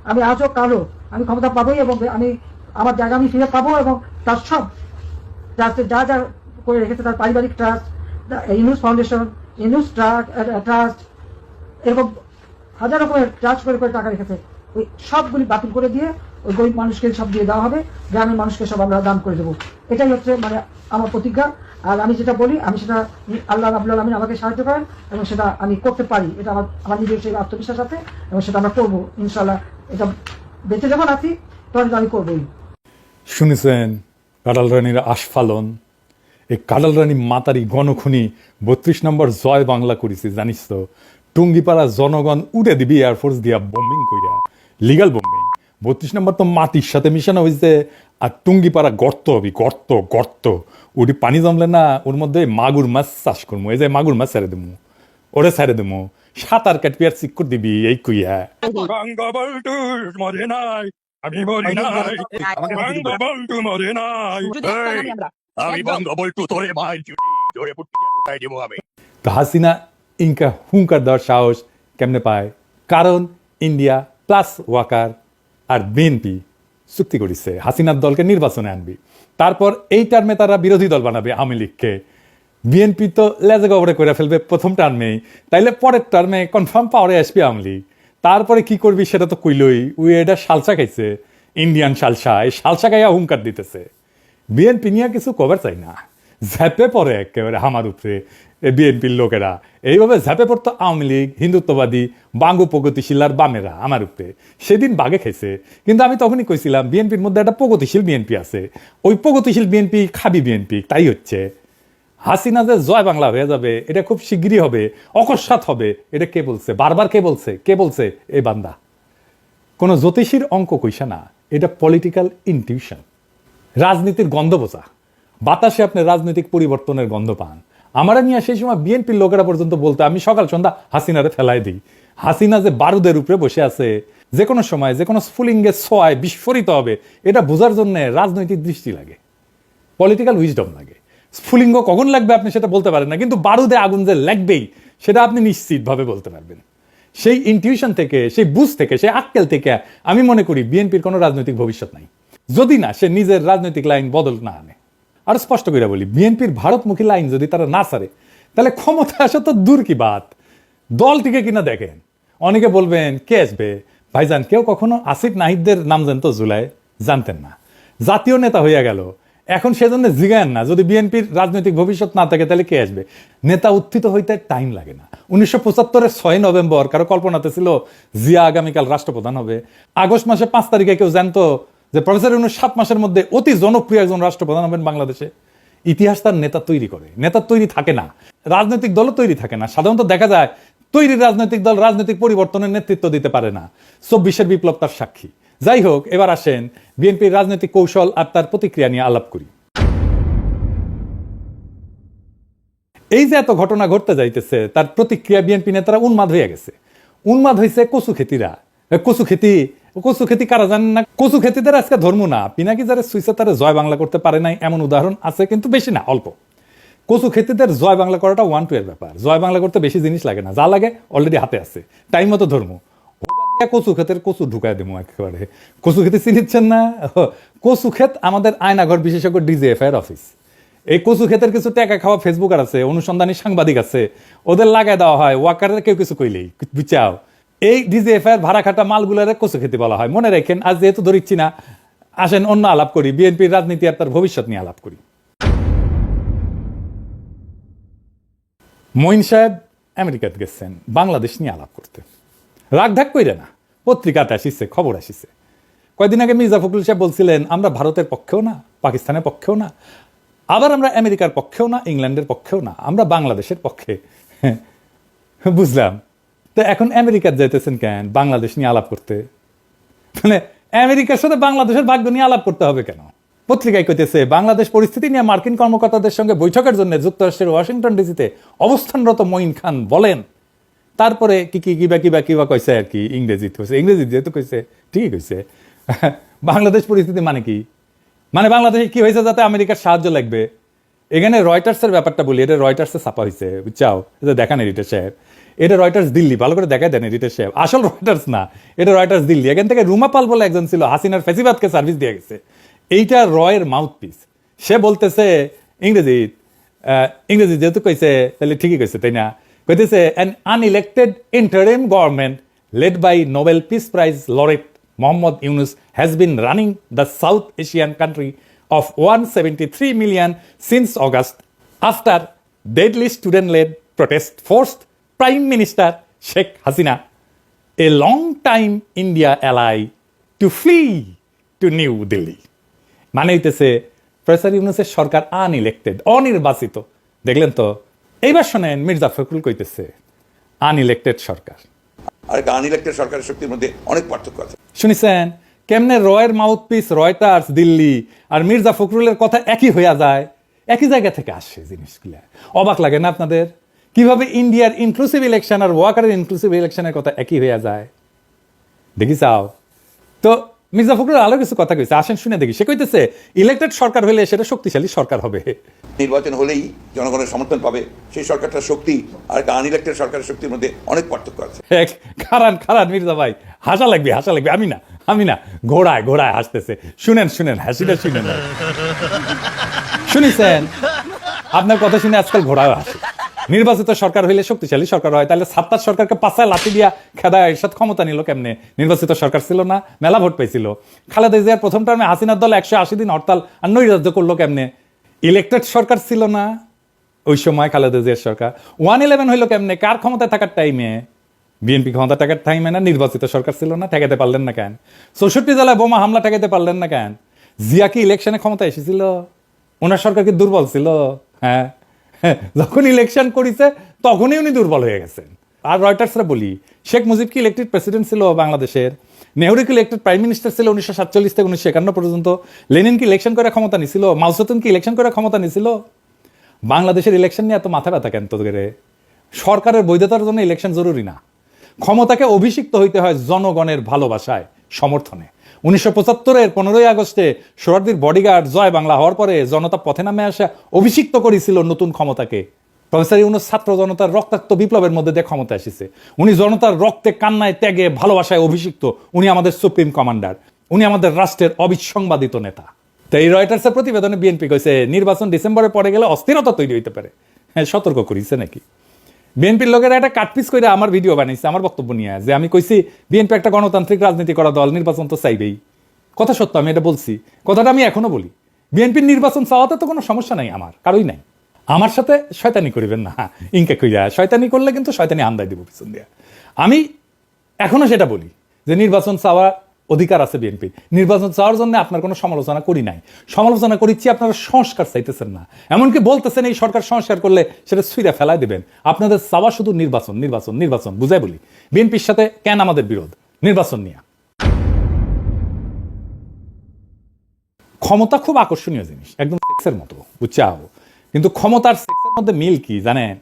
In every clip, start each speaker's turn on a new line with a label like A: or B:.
A: আমি আজও কালো, আমি ক্ষমতা পাবোই এবং আমি আমার জায়গা আমি ফিরে পাবো, এবং তার সব যা যা যা করে রেখেছে, তার পারিবারিক trust, Yunus foundation, Yunus trust, এরকম হাজার রকমের ট্রাস্ট করে করে টাকা রেখেছে, ওই সবগুলি বাতিল করে দিয়ে ওই গরিব মানুষকে সব দিয়ে দেওয়া হবে, গ্রামের মানুষকে সব আমরা দান করে দেবো। এটাই হচ্ছে মানে আমার প্রতিজ্ঞা। আর আমি যেটা বলি, আমি সেটা আল্লাহ রাব্বুল আলামিন আমাকে সাহায্য করেন এবং সেটা আমি করতে পারি। এটা আমার আমার নিজের সেই আত্মবিশ্বাস আছে এবং সেটা আমরা করবো ইনশাল্লাহ। এটা বেঁচে যখন আছি তখন আমি করবোই।
B: শুনেছেন কাঁঠাল রানীর আস্ফালন? এই কাঁঠাল রানী মাতারি গণখুনি 32 নম্বর জয় বাংলা করেছে, জানিস তো? টুঙ্গিপাড়া জনগণ উড়ে দিবি এয়ারফোর্স দিয়া বোম্বিং কইরা, লিগাল বোম্বিং। 32 নম্বর তো মাটির সাথে মিশানো হয়েছে, আর টুঙ্গিপাড়া গর্ত হবি, গর্ত গর্ত। ওটি পানি জমলে না, ওর মধ্যে মাগুর মাছ চাষ করবো। এই যে মাগুর মাছ ছেড়ে দেবো, ওরে ছেড়ে দেবো, সাঁতার কাটবি আর চিক্কর দিবি, এই কইয়া।
C: বঙ্গবন্ধুর মরে নাই, আমি মরি নাই, বঙ্গবন্ধু মরে নাই, আমি বঙ্গবন্ধু তোরে মার ধরে ঢুকাই দেবো আমি।
B: তো হাসিনা ইনকা হুঙ্কার দেওয়ার সাহস কেমনে পায়? কারণ ইন্ডিয়া প্লাস ওয়াকার আর বিএনপি চুক্তি করেছে হাসিনার দলকে নির্বাচনে আনবি, তারপর এই টার্মে তারা বিরোধী দল বানাবে আওয়ামী লীগকে। বিএনপি তো লেজে গবরে করে ফেলবে প্রথম টার্মেই, তাইলে পরের টার্মে কনফার্ম পাওয়ারে আসবে আওয়ামী লীগ। তারপরে কি করবি সেটা তো কইলই, উই এটা সালসা খাইছে, ইন্ডিয়ান সালসা, এই সালসা খাইয়া হুঙ্কার দিতেছে। বিএনপি নিয়ে কিছু কভার চাই না, ঝাঁপে পড়ে একেবারে আমার উপরে বিএনপির লোকেরা। এইভাবে ঝাঁপে পড়তো আওয়ামী লীগ, হিন্দুত্ববাদী, বাঙ্গু প্রগতিশীল আর বামেরা আমার উপরে। সেদিন বাগে খাইছে, কিন্তু আমি তখনই কইছিলাম বিএনপির মধ্যে একটা প্রগতিশীল বিএনপি আছে, ওই প্রগতিশীল বিএনপি খাবি বিএনপি। তাই হচ্ছে হাসিনা যে জয় বাংলা হয়ে যাবে এটা খুব শিগগিরই হবে, অকস্মাৎ হবে। এটা কে বলছে? বারবার কে বলছে? কে বলছে? এই বান্দা কোনো জ্যোতিষীর অঙ্ক কইসা না, এটা পলিটিক্যাল ইনটিউশন, রাজনীতির গন্ধ বোঝা। বাতাসে আপনি রাজনৈতিক পরিবর্তনের গন্ধ পান। আমরা নিয়ে সেই সময় বিএনপির লোকেরা পর্যন্ত বলতে, আমি সকাল সন্ধ্যা হাসিনারে ফেলাই দিই। হাসিনা যে বারুদের উপরে বসে আছে, যে কোনো সময় যে কোনো স্ফুলিঙ্গের ছোঁয়ায় বিস্ফোরিত হবে, এটা বোঝার জন্য রাজনৈতিক দৃষ্টি লাগে, পলিটিক্যাল উইজডম লাগে। স্ফুলিঙ্গ কখন লাগবে আপনি সেটা বলতে পারেন না, কিন্তু বারুদে আগুন যে লাগবেই সেটা আপনি নিশ্চিতভাবে বলতে পারবেন। সেই ইনটিউশন থেকে, সেই বুঝ থেকে, সেই আক্কেল থেকে আমি মনে করি বিএনপির কোনো রাজনৈতিক ভবিষ্যৎ নাই, যদি না সে নিজের রাজনৈতিক লাইন বদল না আনে। আর স্পষ্ট করে বলি, বিএনপির ভারতমুখী লাইন যদি তারা না ছাড়ে, তাহলে ক্ষমতা আসা তো দূর কি বাত, দলটিকে কিনা দেখেন। অনেকে বলবেন কে আসবে? ভাইজান, কেউ কখনো আসিফ নাহিদদের নাম জানতো জুলাই? জানতেন না। জাতীয় নেতা হইয়া গেল, এখন সেজন্য জিগায়েন না। যদি বিএনপির রাজনৈতিক ভবিষ্যৎ না থাকে তাহলে কে আসবে? নেতা উত্থিত হইতে টাইম লাগে না। 1975-এর 6 নভেম্বর কারো কল্পনাতে ছিল জিয়া আগামীকাল রাষ্ট্রপ্রধান হবে? আগস্ট মাসে 5 তারিখে কেউ জানতো যে প্রফেসর ইউনূস 7 মাসের মধ্যে অতি জনপ্রিয় একজন রাষ্ট্রপ্রধান হবেন বাংলাদেশে? ইতিহাস তার নেতা তৈরি করে, নেতা তৈরি থাকে না। রাজনৈতিক দলও তৈরি থাকে না। সাধারণত দেখা যায় তৈরি রাজনৈতিক দল রাজনৈতিক পরিবর্তনের নেতৃত্ব দিতে পারে না। 24-এর বিপ্লব তার সাক্ষী। যাই হোক, এবার আসেন বিএনপির রাজনৈতিক কৌশল আর তার প্রতিক্রিয়া নিয়ে আলাপ করি। এই যে এত ঘটনা ঘটতে যাইতেছে, তার প্রতিক্রিয়া বিএনপি নেতারা উন্মাদ হয়ে গেছে। উন্মাদ হয়েছে কচু খেতিরা। কচু খেতি কারা জানেন না? কচু খেতিদের আজকে ধর্ম না, পিনাকি যারা সুইসে তারা জয় বাংলা করতে পারে নাই এমন উদাহরণ আছে, কিন্তু বেশি না, অল্প। কচু খেতিদের জয় বাংলা করাটা 1-2 এর ব্যাপার। জয় বাংলা করতে বেশি জিনিস লাগে না, যা লাগে অলরেডি হাতে আছে, টাইম মতো ধর্ম। কচু ক্ষেতের কচু ঢুকায় দেবো একেবারে। কচু খেতে চিনিচ্ছেন না? কচু ক্ষেত আমাদের আয়নাঘর বিশেষজ্ঞ ডিজিএফআই এর অফিস। এই কচু ক্ষেতের কিছু টাকা খাওয়া ফেসবুকার আছে, অনুসন্ধানী সাংবাদিক আছে, ওদের লাগাই দেওয়া হয় ওয়াকারের কেউ কিছু কইলেই, বুঝাও। এই ডিজিএফআই এর ভাড়া খাটা মালগুলারে কচু খেতে বলা হয়। মনে রাখেন, আজ যেহেতু ধরিচ্ছি না, আসেন অন্য আলাপ করি, বিএনপির রাজনীতি আর তার ভবিষ্যৎ নিয়ে আলাপ করি। মঈন সাহেব আমেরিকাতে গেছেন বাংলাদেশ নিয়ে আলাপ করতে। রাগ ঢাক কইরে না, পত্রিকাতে আসিছে, খবর আসিছে। কয়েকদিন আগে মির্জা ফখরুল সাহেব বলছিলেন আমরা ভারতের পক্ষেও না, পাকিস্তানের পক্ষেও না, আবার আমরা আমেরিকার পক্ষেও না, ইংল্যান্ডের পক্ষেও না, আমরা বাংলাদেশের পক্ষে। বুঝলাম। তো এখন আমেরিকার যাইতেছেন কেন বাংলাদেশ নিয়ে আলাপ করতে? মানে আমেরিকার সাথে বাংলাদেশের ভাগ্য নিয়ে আলাপ করতে হবে কেন? পত্রিকায় কইতেছে বাংলাদেশ পরিস্থিতি নিয়ে মার্কিন কর্মকর্তাদের সঙ্গে বৈঠকের জন্য যুক্তরাষ্ট্রের ওয়াশিংটন ডিসিতে অবস্থানরত মঈন খান বলেন। তারপরে কিবা কইছে আর কি, ইংরেজি যেহেতু কইছে ঠিকই কইছে। বাংলাদেশ পরিস্থিতি মানে কি? মানে বাংলাদেশে কি হয়েছে যাতে আমেরিকার সাহায্য লাগবে? এখানে রয়টার্সের ব্যাপারটা বলি, এটা রয়টার্সে ছাপা হয়েছে, বুঝছাও? এটা দেখান এডিটর সাহেব। এটা রয়টার্স দিল্লি, ভালো করে দেখাই দেন এডিটর সাহেব, আসল রয়টার্স না, এটা রয়টার্স দিল্লি। এখান থেকে রুমা পাল বলে একজন ছিল, হাসিনার ফেসিবাদকে সার্ভিস দিয়ে গেছে, এইটা রয়ের মাউথপিস। সে বলতেছে ইংরেজি যেহেতু কইছে তাহলে ঠিকই কইছে, তাই না? কইতেছে an unelected interim government led by Nobel Peace Prize laureate Mohammad Yunus has been running the South Asian country of 173 million since August after deadly student-led protest forced Prime Minister Sheikh Hasina, a long-time India ally, to flee to New Delhi. মানে হইতেছে professor ইউনূসের সরকার unelected, অনির্বাচিত। দেখলেন তো? এইবার শোনেন মির্জা ফখরুল কইতেছে unelected সরকার
D: আর unelected সরকারের শক্তির মধ্যে অনেক পার্থক্য আছে।
B: শুনেছেন কেমনে রয়ের মাউথপিস রয়টার্স দিল্লি আর মির্জা ফখরুলের কথা একই হইয়া যায়, একই জায়গা থেকে আসে জিনিসগুলো। অবাক লাগে না আপনাদের? কিভাবে ইন্ডিয়ার ইনক্লুসিভ ইলেকশন আর ওয়াকারের ইনক্লুসিভ ইলেকশনের কথা একই হইয়া যায়? দেখি চাও তো মির্জা ফখরুল আরো কিছু কথা কইছে, আসেন শুনে দেখি। সে কইতেছে ইলেক্টেড সরকার হলে সেটা শক্তিশালী সরকার হবে,
D: নির্বাচন হলেই জনগণের সমর্থন পাবে, সেই সরকারটার শক্তি আর আনইলেক্টেড সরকারের শক্তির মধ্যে অনেক পার্থক্য আছে।
B: খারান মির্জা ভাই, হাসা লাগবে। আমি না ঘোড়ায় হাসতেছে। শুনেন হাসিটা শুনেন। শুনেছেন আপনার কথা শুনে আজকাল ঘোড়ায় হাসে। নির্বাচিত সরকার হইলে শক্তিশালী সরকার হয়, তাহলে সাত্তার সরকারকে পাঁচায় লাঠি দিয়া খেদায় এরশাদ ক্ষমতা নিল কেমনে? নির্বাচিত সরকার ছিল না, মেলা ভোট পাইছিল। খালেদা জিয়ার প্রথম টার্মে হাসিনার দল 180 দিন হরতাল আর নৈরাজ্য করলো কেমনে? ইলেক্টেড সরকার ছিল না ওই সময় খালেদা জিয়ার সরকার। 111 হইলো কেমনে? কার ক্ষমতায় থাকার টাইমে? বিএনপি ক্ষমতা টাকার টাইমে না? নির্বাচিত সরকার ছিল না, ঠেকাতে পারলেন না কেন? 64 জেলায় বোমা হামলা ঠেকাতে পারলেন না কেন? জিয়া কি ইলেকশনে ক্ষমতা এসেছিল? ওনার সরকার কি দুর্বল ছিল? হ্যাঁ, যখন ইলেকশন করেছে তখনই উনি দুর্বল হয়ে গেছেন। আর রয়টার্সরা বলি, শেখ মুজিব কি ইলেক্টেড প্রেসিডেন্ট ছিল বাংলাদেশের? নেহরু কি ইলেক্টেড প্রাইম মিনিস্টার ছিল 1947 থেকে 1951 পর্যন্ত? লেনিন কি ইলেকশন করে ক্ষমতা নিছিল? মাও সেতুং কি ইলেকশন করে ক্ষমতা নিছিল? বাংলাদেশের ইলেকশন নিয়ে এত মাথা ব্যথা কেন তোদের? সরকারের বৈধতার জন্য ইলেকশন জরুরি না, ক্ষমতাকে অভিষিক্ত হইতে হয় জনগণের ভালোবাসায়, সমর্থনে। 1975-এর 15ই আগস্টে সোহরাওয়ার্দীর বডিগার্ড জয় বাংলা হওয়ার পরে জনতা পথে নামে আসা অভিষিক্ত করেছিল নতুন ক্ষমতাকে। প্রফেসর ইউনূস ছাত্র জনতার রক্তাক্ত বিপ্লবের মধ্যে দিয়ে ক্ষমতা এসেছে। উনি জনতার রক্তে, কান্নায়, ত্যাগে, ভালোবাসায় অভিষিক্ত। উনি আমাদের সুপ্রিম কমান্ডার, উনি আমাদের রাষ্ট্রের অবিসংবাদিত নেতা। তো এই রয়টার্সের প্রতিবেদনে বিএনপি কইছে নির্বাচন ডিসেম্বরে পরে গেলে অস্থিরতা তৈরি হইতে পারে। হ্যাঁ, সতর্ক করিছে নাকি? বিএনপির লোকেরা একটা কাটপিস করে আমার ভিডিও বানাইছে আমার বক্তব্য নিয়ে, যে আমি কইছি বিএনপি একটা গণতান্ত্রিক রাজনীতি করা দল, নির্বাচন তো চাইবেই। কথা সত্য, আমি এটা বলছি, কথাটা আমি এখনো বলি। বিএনপির নির্বাচন চাওয়াতে তো কোনো সমস্যা নাই, আমার কারোই নাই। আমার সাথে শয়তানি করিবেন না, ইনকে কইরা শয়তানি করলে কিন্তু শয়তানি আন্দায় দিব পিছন দিয়া। আমি এখনো সেটা বলি যে নির্বাচন চাওয়ার অধিকার আছে বিএনপি। নির্বাচন চাওয়ার জন্য আপনার কোনো সমালোচনা করি নাই, সমালোচনা করিচ্ছি আপনারা সংস্কার চাইতেছেন না, এমনকি বলতেছেন এই সরকার সংস্কার করলে সেটা ছুঁড়ে ফেলাই দেবেন। আপনাদের চাওয়া শুধু নির্বাচন নির্বাচন নির্বাচন। বুঝাই বলি, বিএনপির সাথে কেন আমাদের বিরোধ? নির্বাচন নিয়ে। ক্ষমতা খুব আকর্ষণীয় জিনিস, একদম সেক্সের মতো, বুঝছাও? কিন্তু ক্ষমতার সেক্সের মধ্যে মিল কি জানেন?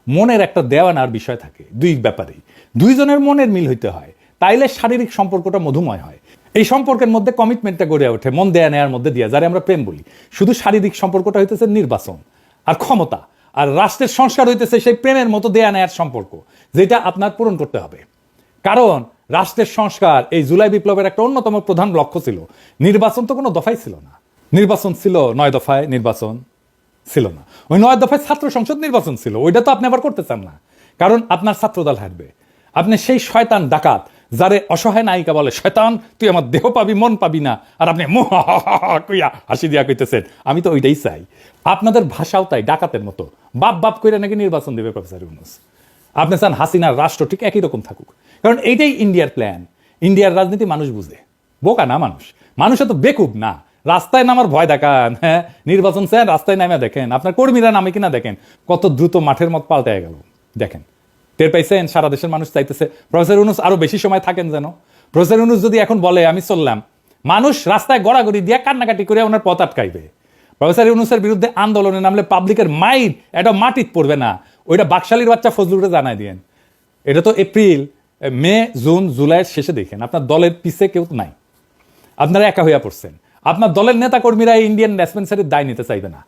B: মনের একটা দেওয়ানার বিষয় থাকে দুই ব্যাপারেই। দুইজনের মনের মিল হইতে হয়, তাইলে শারীরিক সম্পর্কটা মধুময় হয়। এই সম্পর্কের মধ্যে কমিটমেন্টটা গড়ে ওঠে মন দেয়া নেয়ার মধ্যে দিয়ে, যারা আমরা প্রেম বলি। শুধু শারীরিক সম্পর্কটা হইতেছে নির্বাচন আর ক্ষমতা, আর রাষ্ট্রের সংস্কার হইতেছে সেই প্রেমের মতো দেয়া নেয়ার সম্পর্ক, যেটা আপনার পূরণ করতে হবে। কারণ রাষ্ট্রের সংস্কার এই জুলাই বিপ্লবের একটা অন্যতম প্রধান লক্ষ্য ছিল। নির্বাচন তো কোনো দফাই ছিল না, নির্বাচন ছিল 9 দফায়, নির্বাচন ছিল না। ওই 9 দফায় ছাত্র সংসদ নির্বাচন ছিল, ওইটা তো আপনি আবার করতে চান না, কারণ আপনার ছাত্রদল হাঁটবে। আপনি সেই শয়তান ডাকাত যারে অসহায় নায়িকা বলে, শয়তান তুই আমার দেহ পাবি মন পাবি না, আর আপনি কইয়া হাসি দিয়া কইতেছেন আমি তো ওইটাই চাই। আপনাদের ভাষাও তাই ডাকাতের মতো, বাপ বাপ কইরা নাকি নির্বাচন দেবে প্রফেসর ইউনূস। আপনি চান হাসিনার রাষ্ট্র ঠিক একই রকম থাকুক, কারণ এইটাই ইন্ডিয়ার প্ল্যান। ইন্ডিয়ার রাজনীতি মানুষ বুঝে, বোকা না মানুষ, মানুষ এত বেকুব না। রাস্তায় নামার ভয় দেখান, হ্যাঁ নির্বাচন চান রাস্তায় নামে দেখেন, আপনার কর্মীরা নামে কিনা দেখেন, কত দ্রুত মাঠের মত পাল্টে গেল দেখেন। টের পাইছেন? সারা দেশের মানুষ চাইতেছে প্রফেসর ইউনূস আরো বেশি সময় থাকেন যেন। প্রফেসর ইউনূস যদি এখন বলে আমি চললাম, মানুষ রাস্তায় গড়াগড়ি দিয়ে কান্নাকাটি করে ওনার পথ আটকাইবে। প্রফেসর ইউনূসের বিরুদ্ধে আন্দোলনে নামলে পাবলিকের মাইর এটা মাটিত পড়বে না, ওইটা বাকশালীর বাচ্চা ফজলুরে জানাই দিয়েন। এটা তো এপ্রিল, মে, জুন, জুলাইয়ের শেষে দেখেন, আপনার দলের পিছে কেউ নাই, আপনারা একা হইয়া পড়ছেন। আপনার দলের নেতা কর্মীরা ইন্ডিয়ান ডিসপেন্সারির দায় নিতে চাইবে না,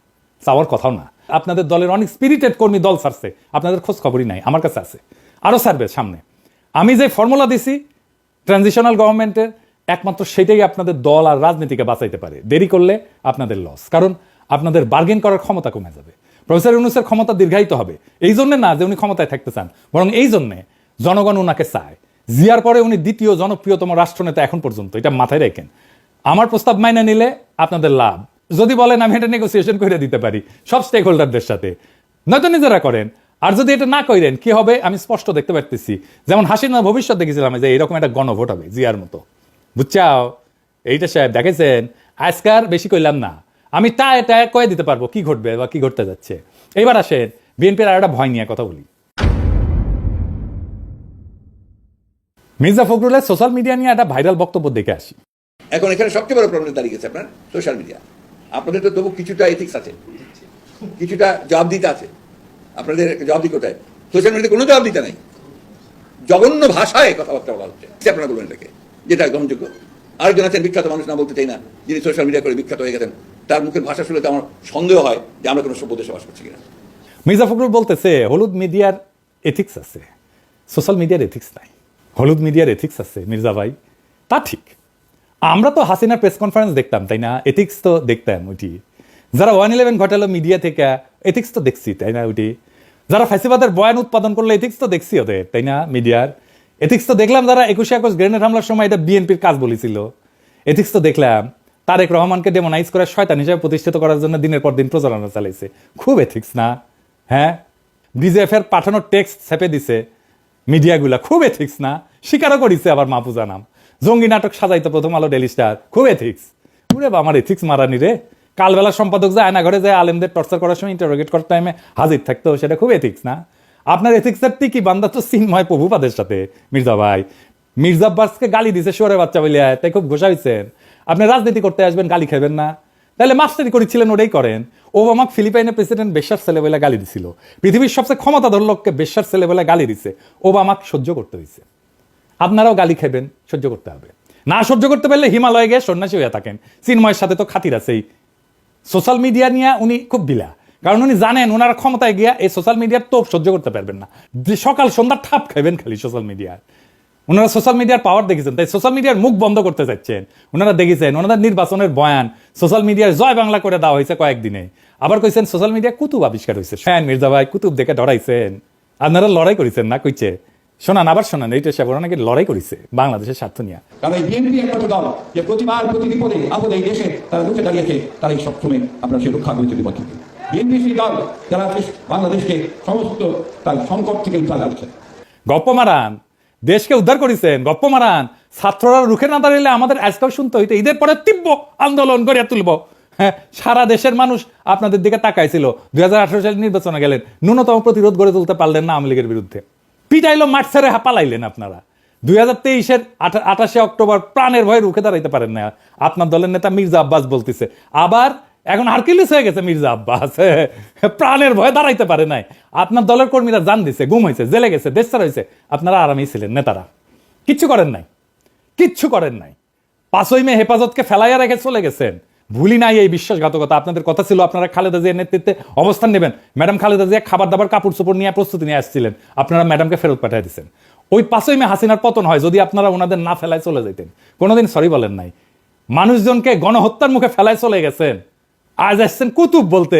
B: চাওয়ার কথাও না। আপনাদের দলের অনেক স্পিরিটেড কর্মী দল ছাড়ছে, আপনাদের খোঁজ খবরই নাই, আমার কাছে আছে। আরও ছাড়বে সামনে। আমি যে ফর্মুলা দিছি ট্রানজিশনাল গভর্নমেন্টের, একমাত্র সেটাই আপনাদের দল আর রাজনীতিকে বাঁচাইতে পারে। দেরি করলে আপনাদের লস, কারণ আপনাদের বার্গেন করার ক্ষমতা কমে যাবে। প্রফেসর ইউনূসের ক্ষমতা দীর্ঘায়িত হবে, এই জন্য না যে উনি ক্ষমতায় থাকতে চান, বরং এই জন্যে জনগণ ওনাকে চায়। জিয়ার পরে উনি দ্বিতীয় জনপ্রিয়তম রাষ্ট্রনেতা এখন পর্যন্ত, এটা মাথায় রাখেন। আমার প্রস্তাব মাইনে নিলে আপনাদের লাভ, যদি বলেন আমি এটা নেগোসিয়েশন করে দিতে পারি সব স্টেক হোল্ডারদের সাথে, নয়তো নিজেরা করেন। আর যদি এটা না করেন কি হবে আমি স্পষ্ট দেখতে পারতেছি, যেমন হাসিনা ভবিষ্যৎ দেখেছিলাম যে এরকম একটা গণভোট হবে জিয়ার মতো, বুঝছাও? এইটা সাহেব দেখেছেন, আজকার বেশি কইলাম না, আমি তা এটা কয়ে দিতে পারবো কি ঘটবে বা কি ঘটতে যাচ্ছে। এইবার আসেন বিএনপির আর একটা ভয় নিয়ে কথা বলি। মির্জা ফখরুলের সোশ্যাল মিডিয়া নিয়ে একটা ভাইরাল বক্তব্য দেখে আসি।
D: এখন এখানে সবচেয়ে বড় প্রবলেম দাঁড়িয়ে গেছে আপনার সোশ্যাল মিডিয়া। আপনাদের তো তবু কিছুটা এথিক্স আছে, কিছুটা জবাবদিহিতা আছে। আপনাদের জবাবদিহি কোথায়? সোশ্যাল মিডিয়াতে কোনো জবাবদিহিতা নাই, জঘন্য ভাষায় কথাবার্তা বলা হচ্ছে। আপনারা বলবেন এটাকে, যেটা গ্রহণযোগ্য। আরেকজন আছেন বিখ্যাত মানুষ, না বলতে চাই না, যিনি সোশ্যাল মিডিয়া করে বিখ্যাত হয়ে গেছেন, তার মুখের ভাষা শুনে তো আমার সন্দেহ হয় যে আমরা কোনো সভ্য দেশে বাস করছি কিনা।
B: মির্জা ফখরুল বলতেছে হলুদ মিডিয়ার এথিক্স আছে, সোশ্যাল মিডিয়ার এথিক্স নাই। হলুদ মিডিয়ার এথিক্স আছে মির্জা ভাই, তা ঠিক। আমরা তো হাসিনার প্রেস কনফারেন্স দেখতাম, তাই না? এথিক্স তো দেখতাম ওইটি। যারা 111 ঘটালো মিডিয়া থেকে, এথিক্স তো দেখছি, তাই না? ওইটি যারা ফ্যাসিবাদের বয়ান উৎপাদন করলো, এথিক্স তো দেখছি ওদের, তাই না? মিডিয়ার এথিক্স তো দেখলাম। যারা 21 আগস্ট গ্রেনেড হামলার সময় এটা বিএনপির কাজ বলেছিল, এথিক্স তো দেখলাম। তারেক রহমানকে ডেমোনাইজ করে শয়তান হিসেবে প্রতিষ্ঠিত করার জন্য দিনের পর দিন প্রচারণা চালাইছে, খুব এথিক্স না? হ্যাঁ, বিজেএফ এর পাঠানো টেক্সট ছেপে দিছে মিডিয়াগুলা, খুব এথিক্স না? স্বীকারও করিছে আবার মাহফুজা নাম, জঙ্গি নাটক সাজাইতো প্রথম আলো, ডেইলি স্টার, খুব এথিক্স। পুরে বা আমার এথিক্স মারানি রে। কালবেলা সম্পাদক যায় আয়না ঘরে যায় আলেমদের টর্চার করার সময় ইন্টারোগেট করার টাইমে হাজির থাকতো, সেটা খুব এথিক্স না? আপনার এথিক্সের টিকি বান্ধা তো চিন্ময় প্রভুপাদের সাথে মির্জা ভাই। মির্জা আব্বাসকে গালি দিছে শোরে বাচ্চা বলিয়া, তাই খুব ঘোষা হয়েছেন। আপনি রাজনীতি করতে আসবেন, গালি খাবেন না? তাহলে মাস্টারি করেছিলেন, ওটাই করেন। ওবামাকে ফিলিপাইনের প্রেসিডেন্ট বেশ্যার ছেলে বলে গালি দিছিল, পৃথিবীর সবচেয়ে ক্ষমতাধর লোককে বেশ্যার ছেলে বলে গালি দিছে, ওবামাকে সহ্য করতে হয়েছে। আপনারাও গালি খাবেন, সহ্য করতে হবে। না সহ্য করতে পারলে হিমালয়ে গিয়ে সন্ন্যাসী হয়ে থাকেন। চিন্ময়ের সাথে তো খাতির আছেই। সোশ্যাল মিডিয়া নিয়ে উনি খুব বিলা, কারণ উনি জানেন ওনারা ক্ষমতায় গিয়া এই সোশ্যাল মিডিয়ার তো সহ্য করতে পারবেন না। যে সকাল সন্ধ্যা ঠাপ খাইবেন খালি সোশ্যাল মিডিয়ার। ওনারা সোশ্যাল মিডিয়ার পাওয়ার দেখেছেন, তাই সোশ্যাল মিডিয়ার মুখ বন্ধ করতে চাচ্ছেন। ওনারা দেখেছেন ওনাদের নির্বাচনের বয়ান সোশ্যাল মিডিয়ায় জয় বাংলা করে দেওয়া হয়েছে কয়েকদিনে। আবার কইছেন সোশ্যাল মিডিয়া কুতুব আবিষ্কার হয়েছে। হ্যাঁ মির্জা ভাই, কুতুব দেখে ডরাইছেন। আপনারা লড়াই করেছেন না? কইছে শোনান, আবার শোনান। এইটা সে ওরা নাকি লড়াই করেছে বাংলাদেশের স্বার্থ নিয়ে।
E: কারণ এই বিএনপি একমাত্র দল যে প্রতিবার প্রতি বিপদে আপদে এই দেশে তারা রুখে দাঁড়িয়েছে, তারা এই সবসময় আপনার সে রক্ষা করেছে বিপক্ষে। বিএনপি সেই দল যারা বাংলাদেশকে সমস্ত তার সংকট থেকে উদ্ধার করেছে।
B: গপ্প মারান, দেশকে উদ্ধার করেছেন, গপ্প মারান। ছাত্ররা রুখে না দাঁড়িয়ে আমাদের আজকাল শুনতে হইতো ঈদের পরে তীব্র আন্দোলন করে তুলব। হ্যাঁ, সারা দেশের মানুষ আপনাদের দিকে তাকাইছিল। 2018 সালের নির্বাচনে গেলেন, ন্যূনতম প্রতিরোধ গড়ে তুলতে পারলেন না আওয়ামী লীগের বিরুদ্ধে, পিটাইলো, মাঠ ছেড়ে পালাইলেন আপনারা। 2023-এর 28 অক্টোবর প্রাণের ভয়ে রুখে দাঁড়াইতে পারেন না। আপনার দলের নেতা মির্জা আব্বাস বলতেছে আবার এখন হারকিউলিস হয়ে গেছে মির্জা আব্বাস, প্রাণের ভয়ে দাঁড়াইতে পারে নাই। আপনার দলের কর্মীরা জান দিছে, গুম হয়েছে, জেলে গেছে, দেশ ছাড়া হয়েছে, আপনারা আরামেই ছিলেন। নেতারা কিচ্ছু করেন নাই, কিচ্ছু করেন নাই। 5ই মে হেফাজতকে ফেলাইয়া রেখে চলে গেছেন। ভুলি নাই এই বিশ্বাসঘাতকতা। আপনাদের কথা ছিল আপনারা খালেদা জিয়ার নেতৃত্বে অবস্থান নেবেন। ম্যাডাম খালেদা জিয়া খাবার দাবার কাপড় চোপড় নিয়ে প্রস্তুতি নিয়ে আসছিলেন, আপনারা ম্যাডামকে ফেরত পাঠিয়ে দিচ্ছেন। ওই 5ই মে হাসিনার পতন হয়, যদি আপনারা ওনাদের না ফেলায় চলে যেতেন, কোনোদিন সরি বলেন নাই। মানুষজনকে গণহত্যার মুখে ফেলায় চলে গেছেন, আজ আসছেন কুতুব বলতে।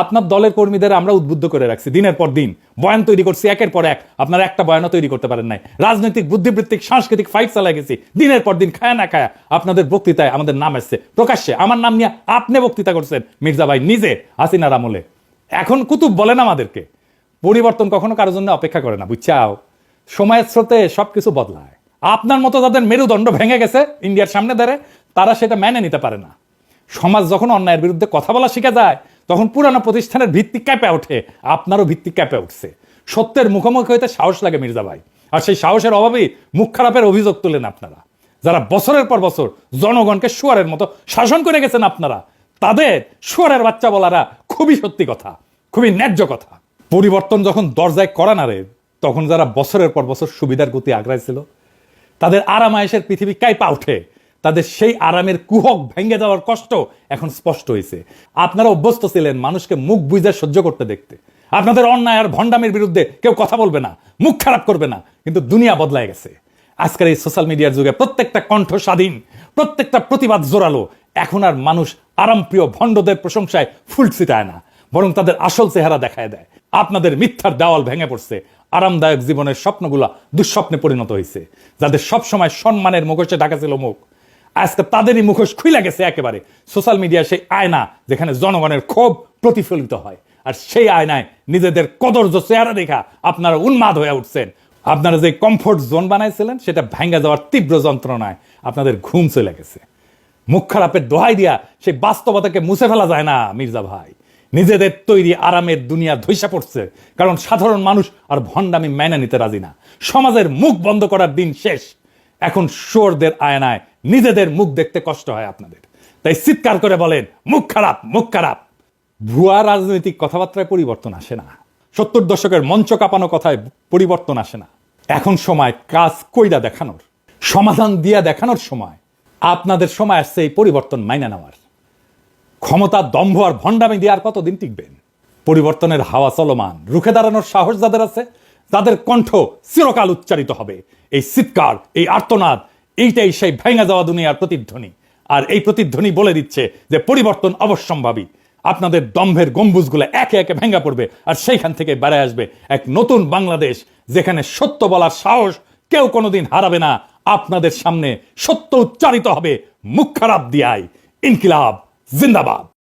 B: আপনার দলের কর্মীদের আমরা উদ্বুদ্ধ করে রাখছি, দিনের পর দিন বয়ান তৈরি করছি একের পর এক। আপনারা একটা বয়ানও তৈরি করতে পারেন নাই। রাজনৈতিক বুদ্ধিবৃত্তিক সাংস্কৃতিক ফাইট চালাই গেছি দিনের পর দিন, খায়া না খায়া। আপনাদের বক্তৃতায় আমাদের নাম আসছে প্রকাশ্যে, আমার নাম নিয়ে আপনি বক্তৃতা করছেন মির্জা ভাই নিজে হাসিনার আমলে। এখন কুতুব বলেন আমাদেরকে। পরিবর্তন কখনো কারোর জন্য অপেক্ষা করে না, বুঝছাও? সময়ের স্রোতে সবকিছু বদলায়। আপনার মতো যাদের মেরুদণ্ড ভেঙে গেছে ইন্ডিয়ার সামনে দাঁড়ে, তারা সেটা মেনে নিতে পারে না। সমাজ যখন অন্যায়ের বিরুদ্ধে কথা বলা শিখে যায়, তখন পুরানো প্রতিষ্ঠানের ভিত্তি ক্যাপে ওঠে। আপনারও ভিত্তি ক্যাপে উঠছে। সত্যের মুখোমুখি হইতে সাহস লাগে মির্জা ভাই, আর সেই সাহসের অভাবেই মুখ খারাপের অভিযোগ তুলেন আপনারা। যারা বছরের পর বছর জনগণকে শুয়ারের মতো শাসন করে গেছেন, আপনারা তাদের শুয়ারের বাচ্চা বলারা খুবই সত্যি কথা, খুবই ন্যায্য কথা। পরিবর্তন যখন দরজায় করা নাড়ে, তখন যারা বছরের পর বছর সুবিধার গতি আগ্রাইছিল, তাদের আরামায়েশের পৃথিবী কাঁপা ওঠে। তাদের সেই আরামের কুহক ভেঙে যাওয়ার কষ্ট এখন স্পষ্ট হয়েছে। আপনারা অভ্যস্ত ছিলেন মানুষকে মুখ বুঝে সহ্য করতে দেখতে। আপনাদের অন্যায় আর ভণ্ডামির বিরুদ্ধে কেউ কথা বলবে না, মুখ খারাপ করবে না, কিন্তু দুনিয়া বদলায় গেছে। আজকের এই সোশ্যাল মিডিয়ার যুগে প্রত্যেকটা কণ্ঠ স্বাধীন, প্রত্যেকটা প্রতিবাদ জোরালো। এখন আর মানুষ আরামপ্রিয় ভণ্ডদের প্রশংসায় ফুল ছিটায় না, বরং তাদের আসল চেহারা দেখায় দেয়। আপনাদের মিথ্যার দেওয়াল ভেঙে পড়ছে, আরামদায়ক জীবনের স্বপ্নগুলা দুঃস্বপ্নে পরিণত হয়েছে। যাদের সবসময় সম্মানের মুখোশে ঢাকা ছিল মুখ, আজকে তাদেরই মুখোশ খুইলা গেছে একেবারে। সোশ্যাল মিডিয়া সেই আয়না যেখানে জনগণের ক্ষোভ প্রতিফলিত হয়, আর সেই আয়নায় নিজেদের কদর্য চেহারা দেখা আপনারা উন্মাদ হয়ে উঠছেন। আপনারা যে কমফোর্ট জোন বানাইছিলেন সেটা ভেঙে যাওয়ার তীব্র যন্ত্রণায় আপনাদের ঘুম চলে গেছে। মুখ খারাপের দোহাই দিয়া সেই বাস্তবতাকে মুছে ফেলা যায় না মির্জা ভাই। নিজেদের তৈরি আরামের দুনিয়া ধৈসা পড়ছে, কারণ সাধারণ মানুষ আর ভণ্ডামি মেনে নিতে রাজি না। সমাজের মুখ বন্ধ করার দিন শেষ। এখন শুয়োরদের আয়নায় নিজেদের মুখ দেখতে কষ্ট হয় আপনাদের, তাই চিৎকার করে বলেন মুখ খারাপ, মুখ খারাপ। ভুয়া রাজনৈতিক কথাবার্তায় পরিবর্তন আসে না, 70 দশকের মঞ্চ কাঁপানো কথায় পরিবর্তন আসে না। এখন সময় কাজ কইরা দেখানোর, সমাধান দিয়া দেখানোর সময়। আপনাদের সময় আসছে এই পরিবর্তন মাইনা নেওয়ার। ক্ষমতা, দম্ভ আর ভণ্ডামি দিয়ে আর কতদিন টিকবেন? পরিবর্তনের হাওয়া চলমান, রুখে দাঁড়ানোর সাহস যাদের আছে, তাদের কণ্ঠ চিরকাল উচ্চারিত হবে। এই চিৎকার, এই আর্তনাদ, এইটাই সেই ভেঙে যাওয়া দুনিয়ার প্রতিধ্বনি। আর এই প্রতিধ্বনি বলে দিচ্ছে যে পরিবর্তন অবশ্যম্ভাবী। আপনাদের দম্ভের গম্বুজগুলো একে একে ভেঙে পড়বে, আর সেইখান থেকে বেড়ে আসবে এক নতুন বাংলাদেশ, যেখানে সত্য বলার সাহস কেউ কোনোদিন হারাবে না। আপনাদের সামনে সত্য উচ্চারিত হবে মুখ খারাপ দিয়াই। ইনকিলাব জিন্দাবাদ।